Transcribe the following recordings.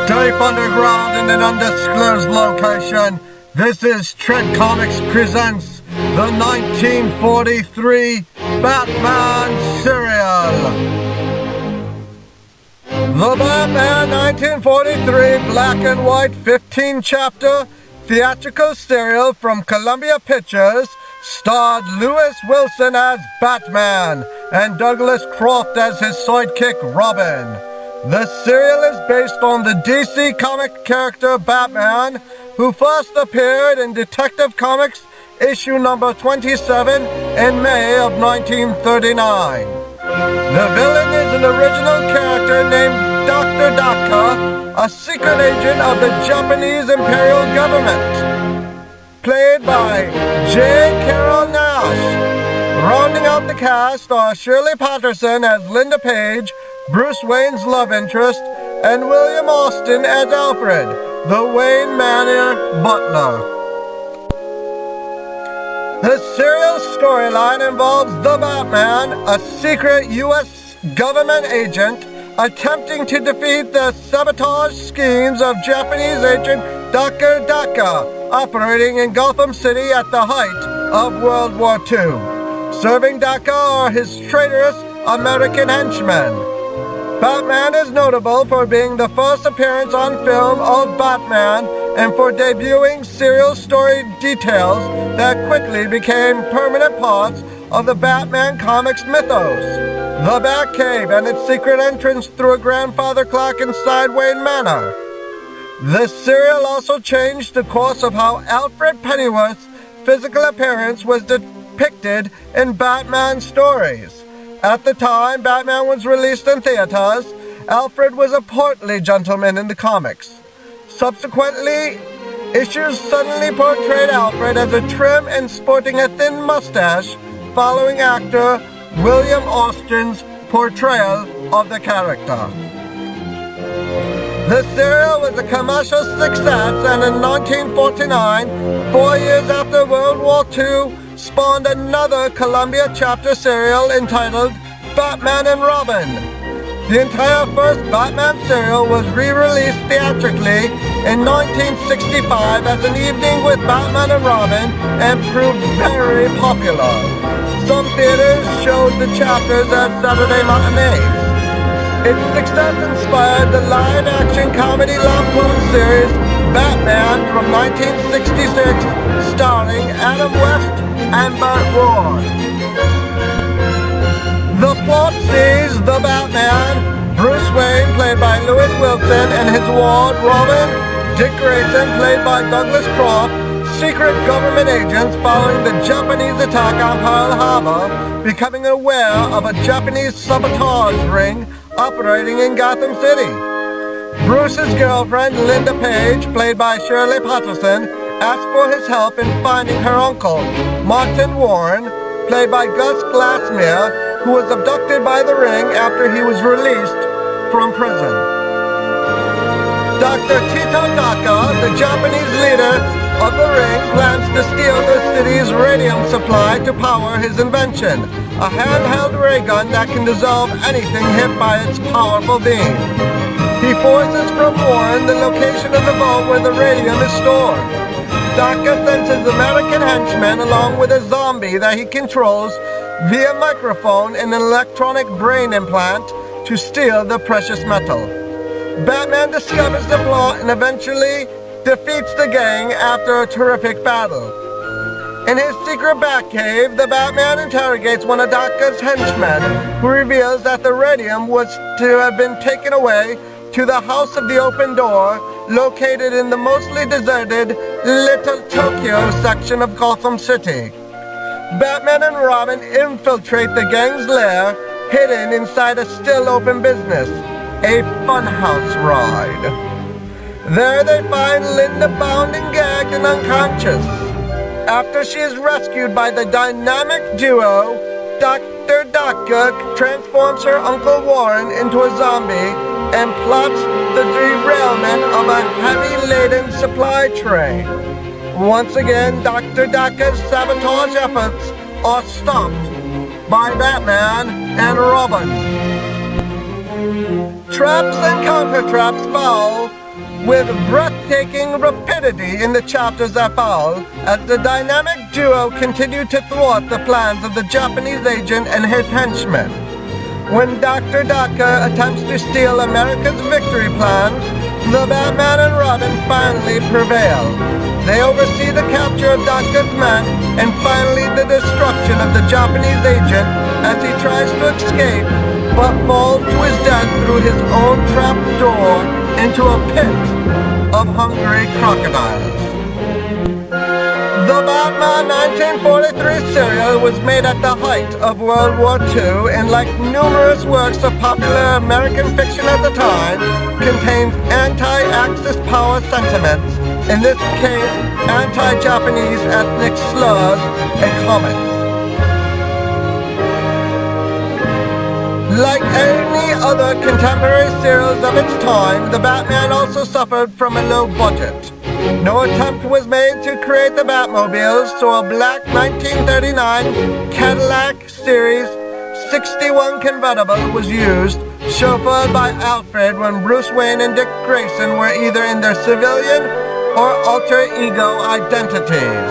Deep underground in an undisclosed location, this is Tread Comics presents the 1943 Batman serial. The Batman 1943 black and white 15-chapter theatrical serial from Columbia Pictures starred Lewis Wilson as Batman and Douglas Croft as his sidekick Robin. The serial is based on the DC comic character Batman, who first appeared in Detective Comics issue number 27 in May of 1939. The villain is an original character named Dr. Daka, a secret agent of the Japanese Imperial government, played by Carrol Naish. Rounding out the cast are Shirley Patterson as Linda Page, Bruce Wayne's love interest, and William Austin as Alfred, the Wayne Manor butler. The serial storyline involves the Batman, a secret U.S. government agent, attempting to defeat the sabotage schemes of Japanese agent Daka, operating in Gotham City at the height of World War II. Serving Daka are his traitorous American henchmen. Batman is notable for being the first appearance on film of Batman and for debuting serial story details that quickly became permanent parts of the Batman comics mythos. The Batcave and its secret entrance through a grandfather clock inside Wayne Manor. The serial also changed the course of how Alfred Pennyworth's physical appearance was depicted in Batman stories. At the time Batman was released in theaters, Alfred was a portly gentleman in the comics. Subsequently, issues suddenly portrayed Alfred as a trim and sporting a thin mustache, following actor William Austin's portrayal of the character. The serial was a commercial success, and in 1949, 4 years after World War II, spawned another Columbia chapter serial entitled Batman and Robin. The entire first Batman serial was re-released theatrically in 1965 as an evening with Batman and Robin and proved very popular. Some theaters showed the chapters as Saturday matinees. Its success inspired the live-action comedy lampoon series Batman from 1966, starring Adam West and Burt Ward. The plot sees the Batman, Bruce Wayne, played by Lewis Wilson, and his ward, Robin, Dick Grayson, played by Douglas Croft, secret government agents following the Japanese attack on Pearl Harbor, becoming aware of a Japanese sabotage ring operating in Gotham City. Bruce's girlfriend, Linda Page, played by Shirley Patterson, asked for his help in finding her uncle, Martin Warren, played by Gus Glassmere, who was abducted by the ring after he was released from prison. Dr. Tito Daka, the Japanese leader of the ring, plans to steal the city's radium supply to power his invention, a handheld ray gun that can dissolve anything hit by its powerful beam. He forces from Warren the location of the vault where the radium is stored. Daka sends his American henchmen along with a zombie that he controls via microphone and an electronic brain implant to steal the precious metal. Batman discovers the plot and eventually defeats the gang after a terrific battle. In his secret Batcave, the Batman interrogates one of Daka's henchmen, who reveals that the radium was to have been taken away to the House of the Open Door, located in the mostly deserted Little Tokyo section of Gotham City. Batman and Robin infiltrate the gang's lair, hidden inside a still-open business, a funhouse ride. There they find Linda bound and gagged and unconscious. After she is rescued by the dynamic duo, Dr. Daka transforms her Uncle Warren into a zombie and plots the derailment of a heavy-laden supply train. Once again, Dr. Daka's sabotage efforts are stopped by Batman and Robin. traps and counter-traps follow with breathtaking rapidity in the chapters that follow, as the dynamic duo continue to thwart the plans of the Japanese agent and his henchmen. When Dr. Daka attempts to steal America's victory plans, the Batman and Robin finally prevail. They oversee the capture of Daka's men and finally the destruction of the Japanese agent as he tries to escape, but falls to his death through his own trap door into a pit of hungry crocodiles. The Batman 1943 serial was made at the height of World War II and, like numerous works of popular American fiction at the time, contains anti-Axis power sentiments, in this case anti-Japanese ethnic slurs and comments. Like any other contemporary serials of its time, the Batman also suffered from a low budget. No attempt was made to create the Batmobiles, so a black 1939 Cadillac Series 61 convertible was used, chauffeured by Alfred when Bruce Wayne and Dick Grayson were either in their civilian or alter ego identities.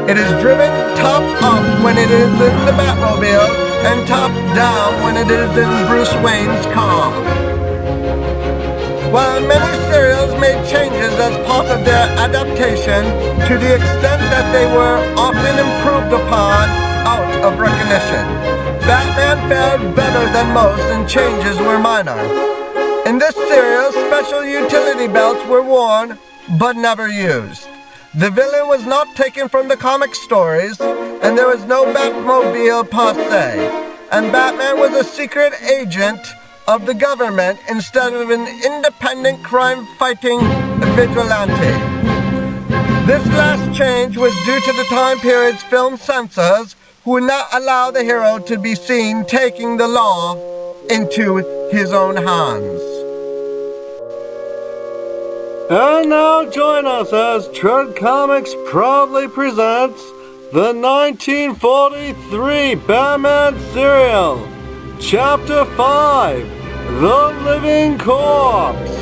It is driven top up when it is in the Batmobile and top down when it is in Bruce Wayne's car. While many serials made changes as part of their adaptation, to the extent that they were often improved upon out of recognition, Batman fared better than most and changes were minor. In this serial, special utility belts were worn, but never used. The villain was not taken from the comic stories, and there was no Batmobile per se, and Batman was a secret agent of the government instead of an independent crime-fighting vigilante. This last change was due to the time period's film censors, who would not allow the hero to be seen taking the law into his own hands. And now join us as Tread Comics proudly presents the 1943 Batman serial, Chapter 5, The Living Corpse.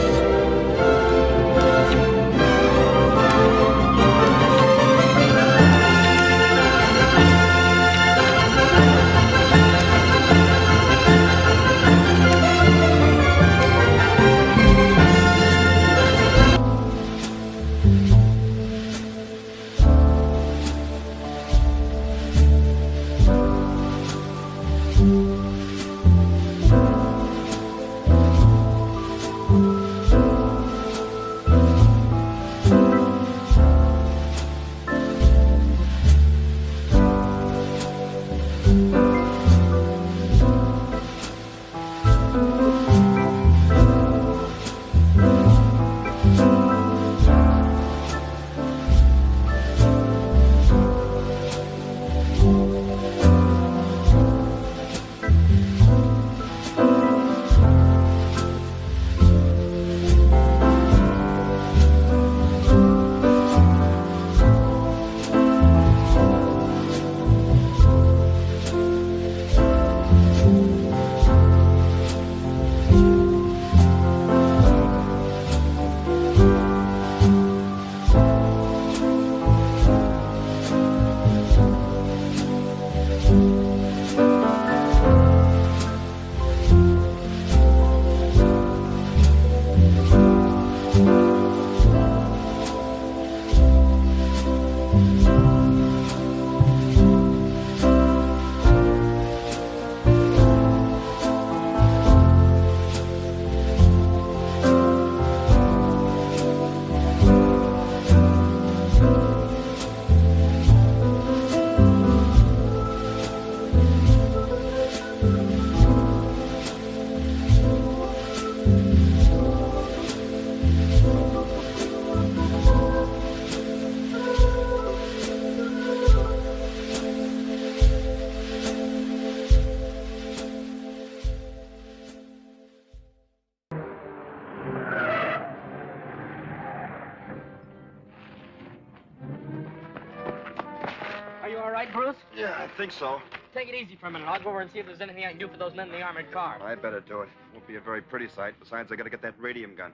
Are you all right, Bruce? Yeah, I think so. take it easy for a minute. I'll go over and see if there's anything I can do for those men in the armored car. I better do it. Won't be a very pretty sight. Besides, I gotta get that radium gun.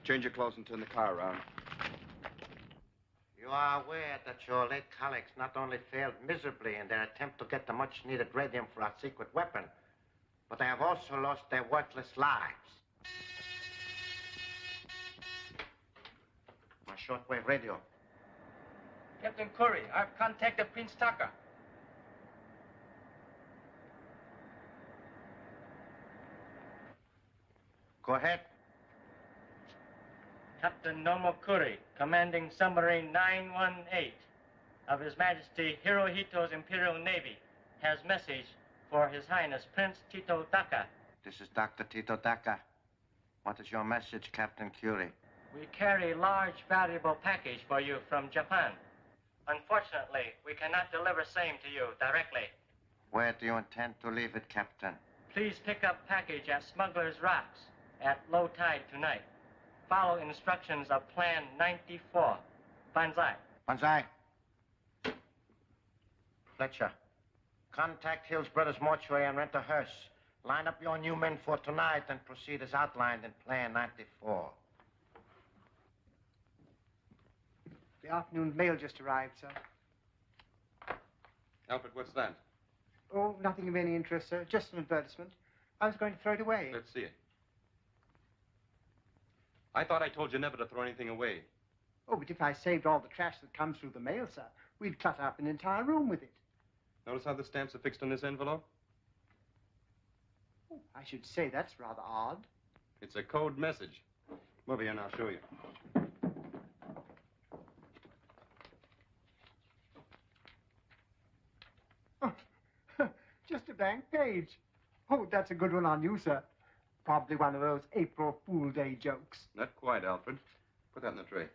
Change your clothes and turn the car around. You are aware that your late colleagues not only failed miserably in their attempt to get the much-needed radium for our secret weapon, but they have also lost their worthless lives. My shortwave radio. Captain Curry, I've contacted Prince Daka. Go ahead. Captain Nomo Curry, commanding submarine 918 of His Majesty Hirohito's Imperial Navy, has message for His Highness Prince Tito Daka. This is Dr. Tito Daka. What is your message, Captain Curie? We carry large valuable package for you from Japan. Unfortunately, we cannot deliver same to you directly. Where do you intend to leave it, Captain? Please pick up package at Smuggler's Rocks at low tide tonight. Follow instructions of Plan 94. Banzai. Banzai. Fletcher, contact Hill's Brothers Mortuary and rent a hearse. Line up your new men for tonight and proceed as outlined in Plan 94. The afternoon mail just arrived, sir. Alfred, what's that? Oh, nothing of any interest, sir. Just an advertisement. I was going to throw it away. Let's see it. I thought I told you never to throw anything away. Oh, but if I saved all the trash that comes through the mail, sir, we'd clutter up an entire room with it. Notice how the stamps are fixed on this envelope? Oh, I should say that's rather odd. It's a code message. Move here and I'll show you. Oh, just a blank page. Oh, that's a good one on you, sir. Probably one of those April Fool Day jokes. Not quite, Alfred. Put that in the tray.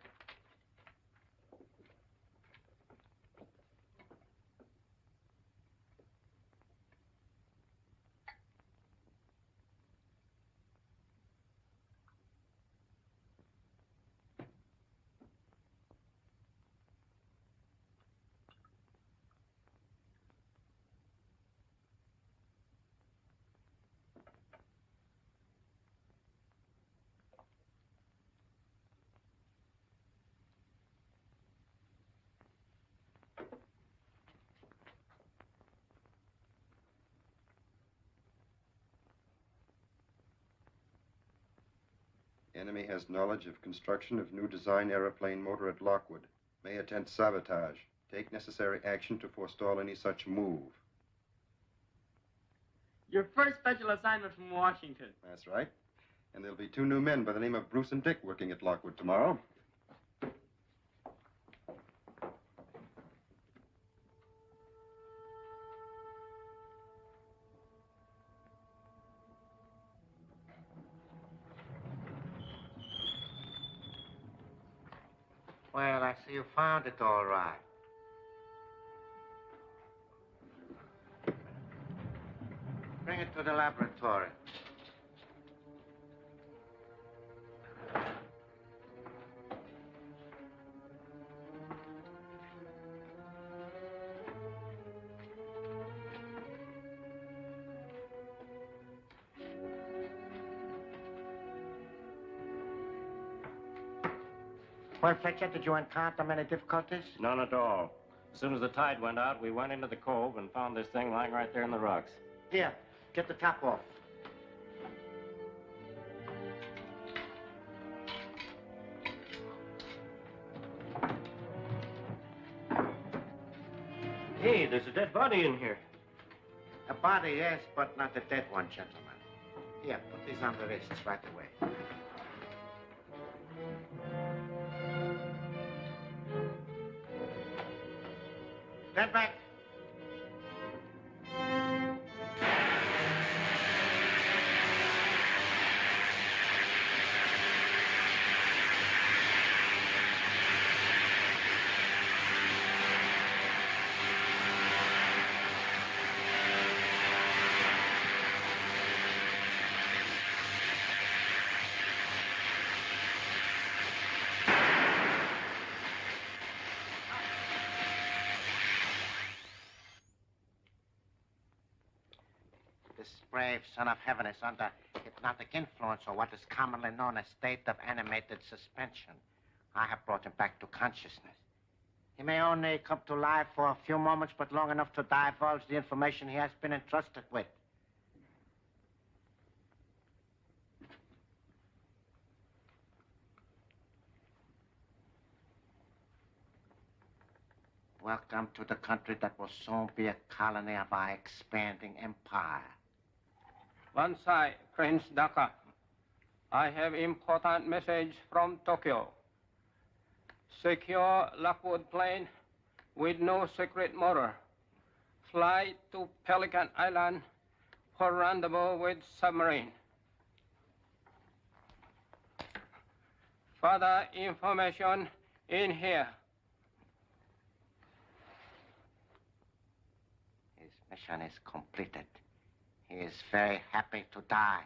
Enemy has knowledge of construction of new design aeroplane motor at Lockwood. May attempt sabotage. Take necessary action to forestall any such move. Your first special assignment from Washington. That's right. And there'll be 2 new men by the name of Bruce and Dick working at Lockwood tomorrow. Well, I see you found it all right. Bring it to the laboratory. Well, Fletcher, did you encounter many difficulties? None at all. As soon as the tide went out, we went into the cove and found this thing lying right there in the rocks. Here, get the top off. Hey, there's a dead body in here. A body, yes, but not a dead one, gentlemen. Here, put these on the wrists right away. Stand back. brave son of heaven is under hypnotic influence, or what is commonly known as state of animated suspension. I have brought him back to consciousness. He may only come to life for a few moments, but long enough to divulge the information he has been entrusted with. Welcome to the country that will soon be a colony of our expanding empire. Bansai, Prince Daka. I have important message from Tokyo. Secure Lockwood Plain with no secret motor. Fly to Pelican Island for rendezvous with submarine. Further information in here. His mission is completed. He is very happy to die.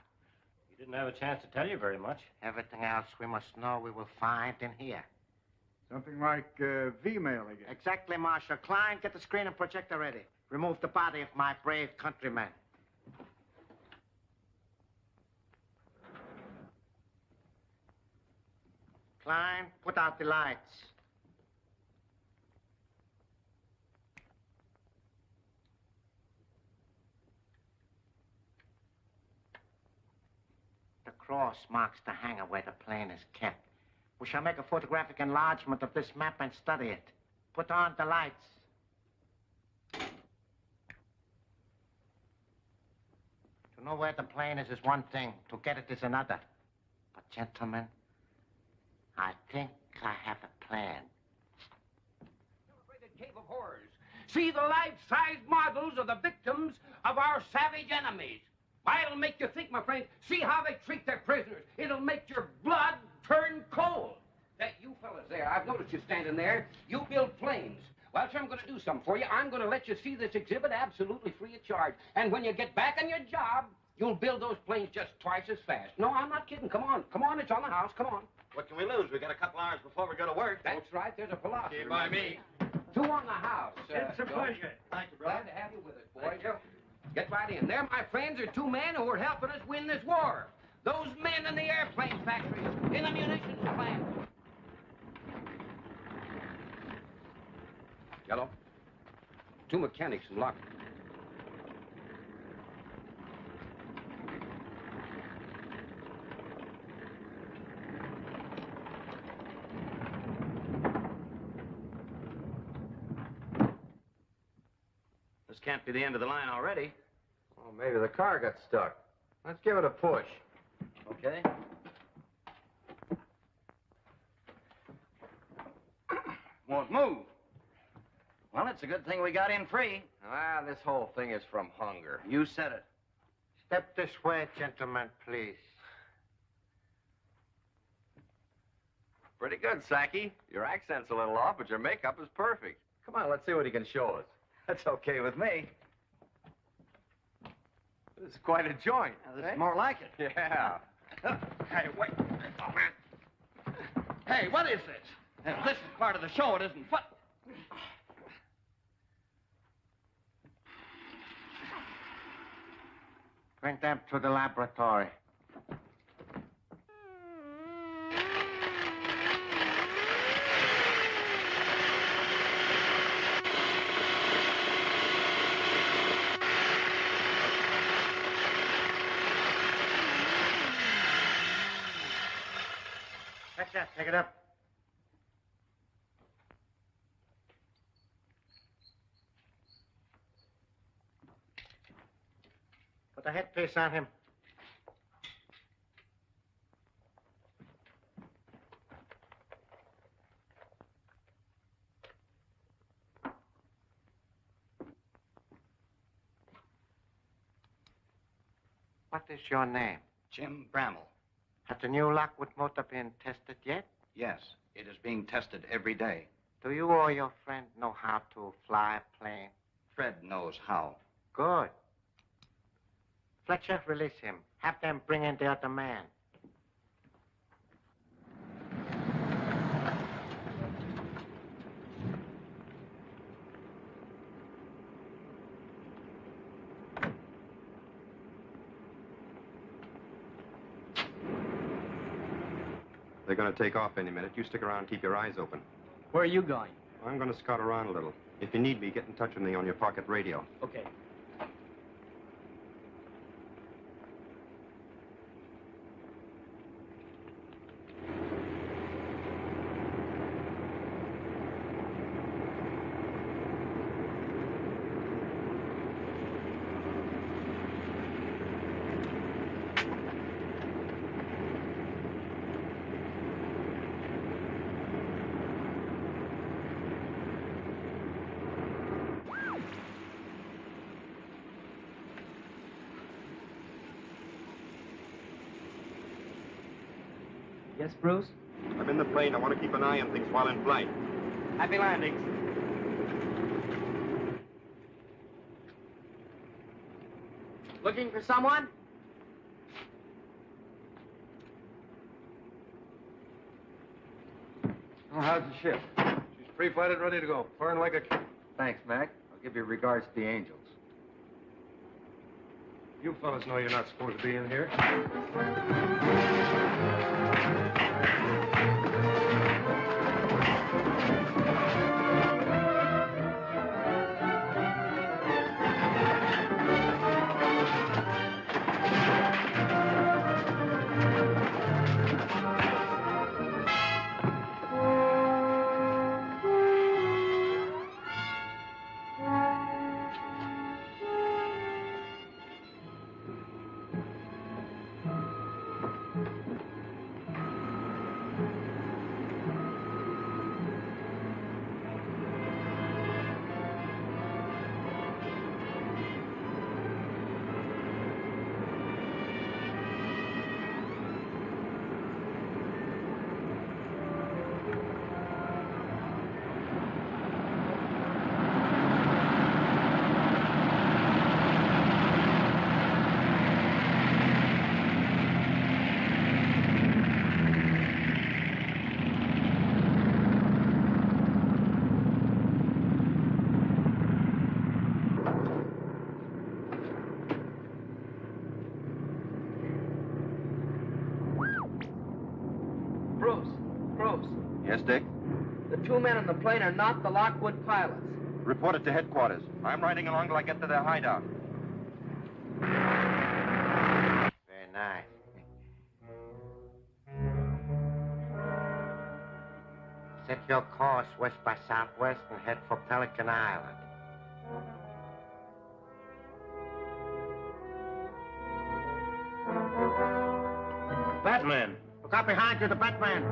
He didn't have a chance to tell you very much. Everything else we must know we will find in here. Something like V-mail, I guess. Exactly, Marshal. Klein, get the screen and projector ready. Remove the body of my brave countryman. Klein, put out the lights. The cross marks the hangar where the plane is kept. We shall make a photographic enlargement of this map and study it. Put on the lights. To know where the plane is one thing. To get it is another. But, gentlemen, I think I have a plan. Celebrated Cave of Horrors. See the life-size models of the victims of our savage enemies. Why, it'll make you think, my friend. See how they treat their prisoners. It'll make your blood turn cold. That you fellas there, I've noticed you standing there. You build planes. Well, sir, I'm going to do something for you. I'm going to let you see this exhibit absolutely free of charge. And when you get back on your job, you'll build those planes just twice as fast. No, I'm not kidding. Come on. Come on, it's on the house. Come on. What can we lose? We got a couple hours before we go to work. That's right. There's a philosopher. Okay, by me. Two on the house. It's a pleasure. Thank you, brother. Glad to have you with us, boys. Thank you. Get right in. There, my friends, are two men who are helping us win this war. Those men in the airplane factories, in the munitions plant. Yellow. Two mechanics in Lockwood. This can't be the end of the line already. Oh, maybe the car got stuck. Let's give it a push. Okay. Won't move. Well, it's a good thing we got in free. Ah, this whole thing is from hunger. You said it. Step this way, gentlemen, please. Pretty good, Saki. Your accent's a little off, but your makeup is perfect. Come on, let's see what he can show us. That's okay with me. This is quite a joint. Now, this is more like it. Yeah. Hey, wait. Oh, man. Hey, what is this? If this is part of the show, it isn't fun. Bring them to the laboratory. Gotcha. Take it up. Put a headpiece on him. What is your name? Jim Bramall. Has the new Lockwood motor been tested yet? Yes, it is being tested every day. Do you or your friend know how to fly a plane? Fred knows how. Good. Fletcher, release him. Have them bring in the other man. They're going to take off any minute. You stick around and keep your eyes open. Where are you going? I'm going to scout around a little. If you need me, get in touch with me on your pocket radio. Okay. Yes, Bruce? I'm in the plane. I want to keep an eye on things while in flight. Happy landings. Looking for someone? Oh, how's the ship? She's pre-flighted, ready to go. Purring like a kid. Thanks, Mac. I'll give you regards to the angels. You fellas know you're not supposed to be in here. Yes, Dick? The two men on the plane are not the Lockwood pilots. Report it to headquarters. I'm riding along till I get to their hideout. Very nice. Set your course west by southwest and head for Pelican Island. Batman! Look out behind you, the Batman!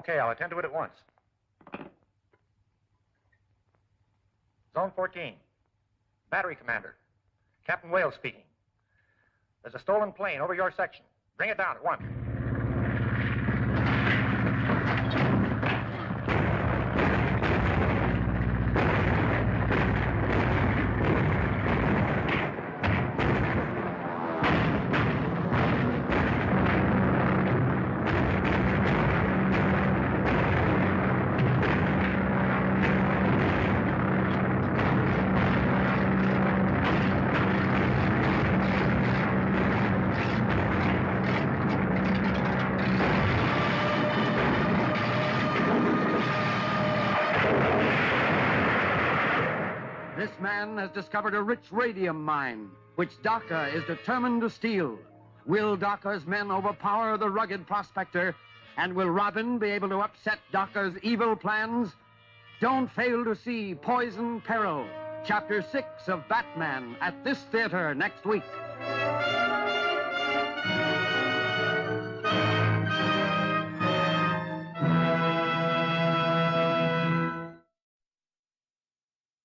Okay, I'll attend to it at once. Zone 14. Battery Commander. Captain Wales speaking. There's a stolen plane over your section. Bring it down at once. This man has discovered a rich radium mine, which Daka is determined to steal. Will Daka's men overpower the rugged prospector? And will Robin be able to upset Daka's evil plans? Don't fail to see Poison Peril, Chapter 6 of Batman, at this theater next week.